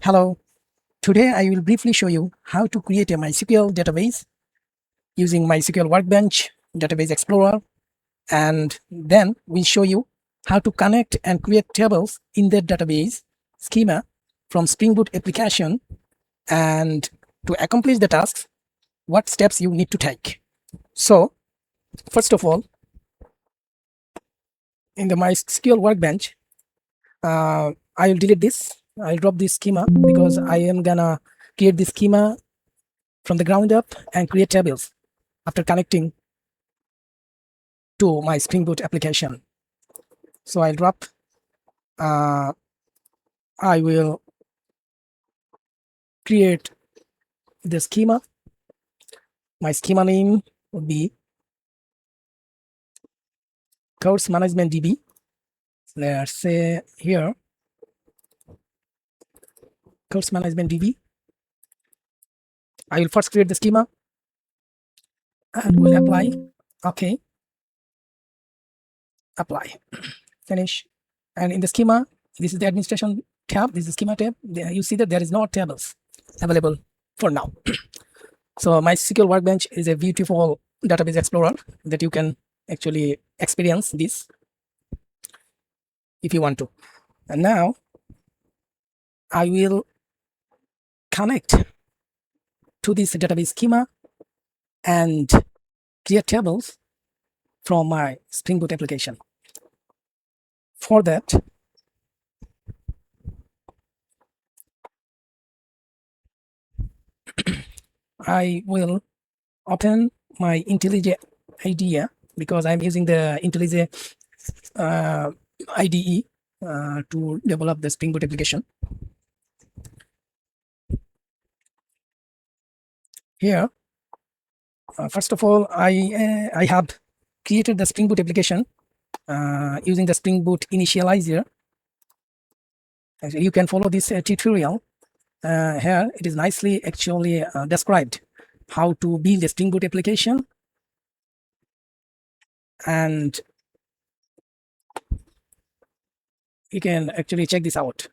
Hello, today I will briefly show you how to create a MySQL database using MySQL Workbench Database Explorer, and then we'll show you how to connect and create tables in the database schema from SpringBoot application, and to accomplish the tasks, what steps you need to take. So, first of all, in the MySQL Workbench, I will delete this. I'll drop this schema because I am gonna create this schema from the ground up and create tables after connecting to my SpringBoot application. So I'll drop, I will create the schema. My schema name would be Course Management DB. Let's say here, Course Management DB. I will first create the schema and will apply. Okay. Apply. Finish. And in the schema, this is the administration tab. This is the schema tab. You see that there is no tables available for now. So MySQL Workbench is a beautiful database explorer that you can actually experience this if you want to. And now I will connect to this database schema and create tables from my SpringBoot application. For that, I will open my IntelliJ IDE because I'm using the IntelliJ IDE to develop the SpringBoot application. Here, first of all, I have created the SpringBoot application using the SpringBoot initializer. You can follow this tutorial. Here it is nicely actually described how to build a SpringBoot application, and you can actually check this out.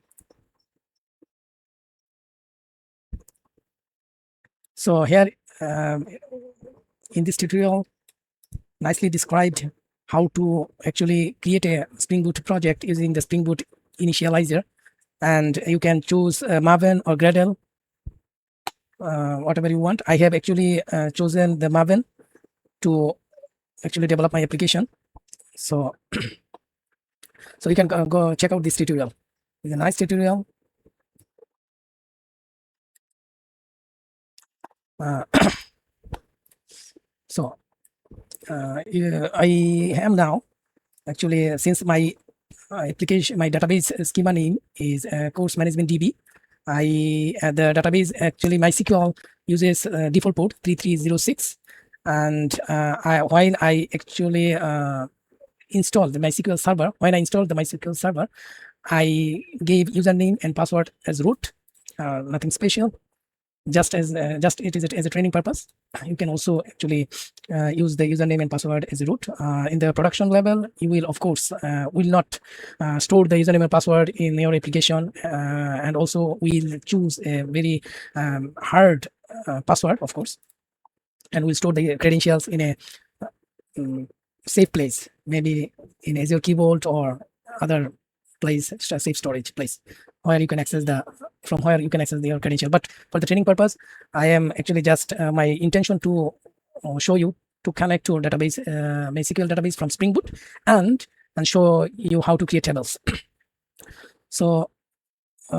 So here in this tutorial, nicely described how to actually create a SpringBoot project using the SpringBoot initializer, and you can choose Maven or Gradle, whatever you want. I have actually chosen the Maven to actually develop my application. So so you can go check out this tutorial. It's a nice tutorial. So I am now actually, since my application, my database schema name is Course Management DB. The database actually MySQL uses default port 3306, and while I actually installed the MySQL server, when I installed the MySQL server, I gave username and password as root, nothing special. Just it is as a training purpose. You can also actually use the username and password as a root. In the production level, you will of course will not store the username and password in your application, and also we'll choose a very hard password, of course, and we'll store the credentials in a safe place, maybe in Azure Key Vault or other place, safe storage place, where you can access your credential. But for the training purpose, I am actually just my intention to show you to connect to database MySQL database from SpringBoot and show you how to create tables. So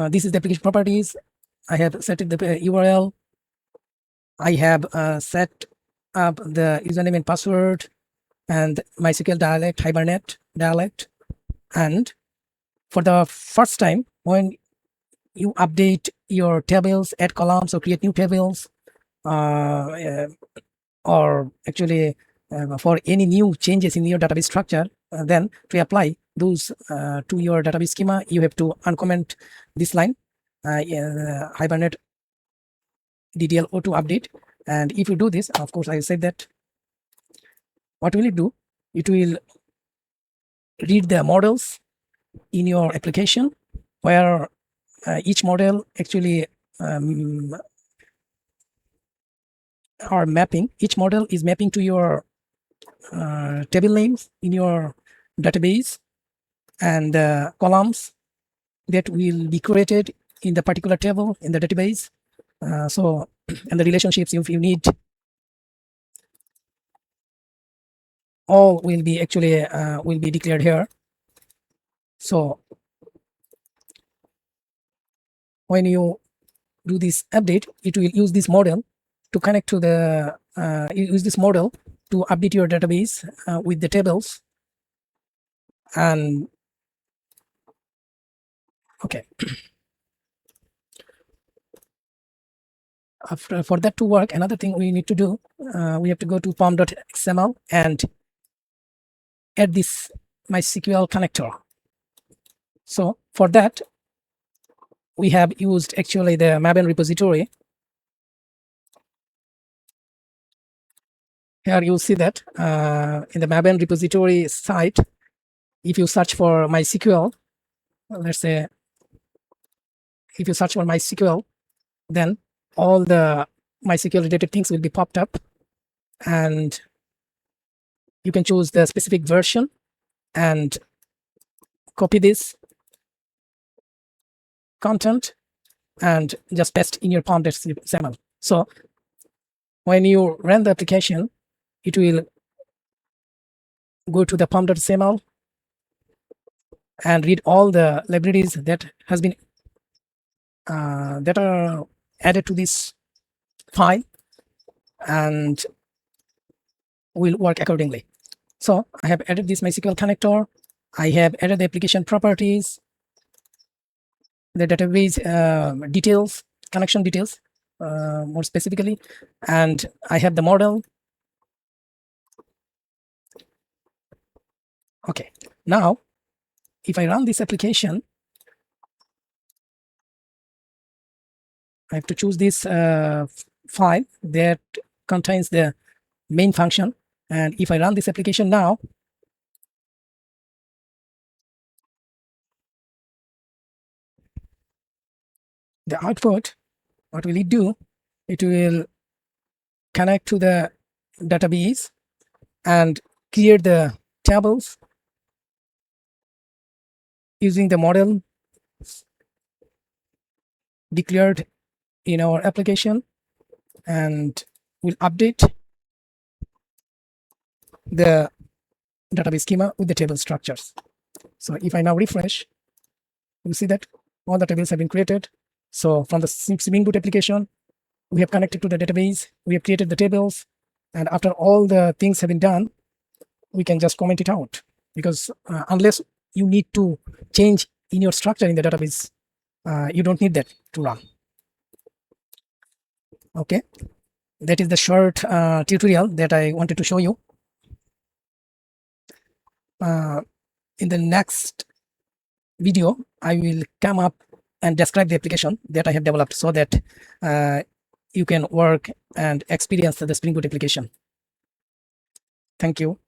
this is the application properties. I have set the URL. I have set up the username and password and MySQL dialect, Hibernate dialect. And for the first time, when you update your tables, add columns or create new tables, or actually for any new changes in your database structure, then to apply those to your database schema, you have to uncomment this line, Hibernate DDL auto update. And if you do this, of course, I said that, what will it do? It will read the models in your application where each model actually are mapping. Each model is mapping to your table names in your database, and columns that will be created in the particular table in the database. So, and the relationships, if you need, all will be actually will be declared here. So when you do this update, it will use this model to connect to the use this model to update your database with the tables. And okay, for that to work, another thing we need to do, we have to go to pom.xml and add this MySql connector. So for that, we have used actually the Maven repository. Here you see that in the Maven repository site, if you search for MySql, let's say if you search for MySql, then all the MySql related things will be popped up, and you can choose the specific version and copy this content and just paste in your pom.xml. So when you run the application, it will go to the pom.xml and read all the libraries that has been that are added to this file, and will work accordingly. So I have added this MySql connector. I have added the application properties, the database details, connection details more specifically, and I have the model. Okay, now if I run this application, I have to choose this file that contains the main function, and if I run this application now, the output, what will it do? It will connect to the database and create the tables using the model declared in our application, and will update the database schema with the table structures. So if I now refresh, you see that all the tables have been created. So from the SpringBoot application, we have connected to the database, we have created the tables, and after all the things have been done, we can just comment it out, because unless you need to change in your structure in the database, you don't need that to run. Okay, that is the short tutorial that I wanted to show you. In the next video, I will come up and describe the application that I have developed, so that you can work and experience the Spring Boot application. Thank you.